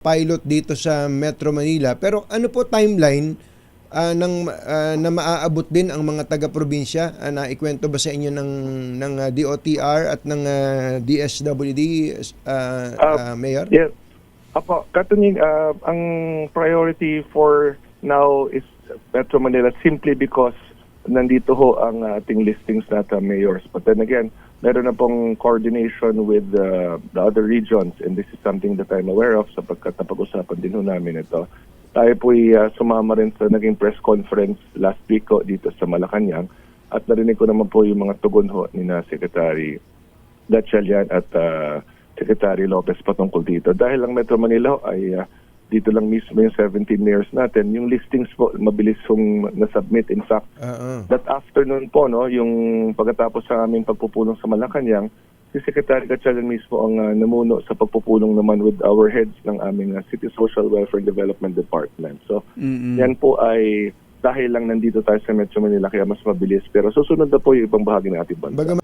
pilot dito sa Metro Manila. Pero ano po timeline na maaabot din ang mga taga-probinsya? Naikwento ba sa inyo ng DOTR at ng DSWD, Mayor? Yes. Apo, Katunying, ang priority for now is Metro Manila simply because nandito ho ang ating listings natin, mayors. But then again, meron na pong coordination with the other regions, and this is something that I'm aware of sapagkat napag-usapan din ho namin ito. Tayo po'y sumama rin sa naging press conference last week ho dito sa Malacanang, at narinig ko naman po yung mga tugon ho ni na Secretary Gatchalian at Secretary Lopez patungkol dito. Dahil ang Metro Manila ho ay dito lang mismo yung 17 mayors natin. Yung listings po, mabilis hong na-submit. In fact, that afternoon po, no, yung pagkatapos sa aming pagpupulong sa Malacanang, si Secretary Gatchalian mismo ang namuno sa pagpupulong naman with our heads ng aming City Social Welfare and Development Department. So, yan po ay dahil lang nandito tayo sa Metro Manila kaya mas mabilis. Pero susunod na po yung ibang bahagi ng ating bansa.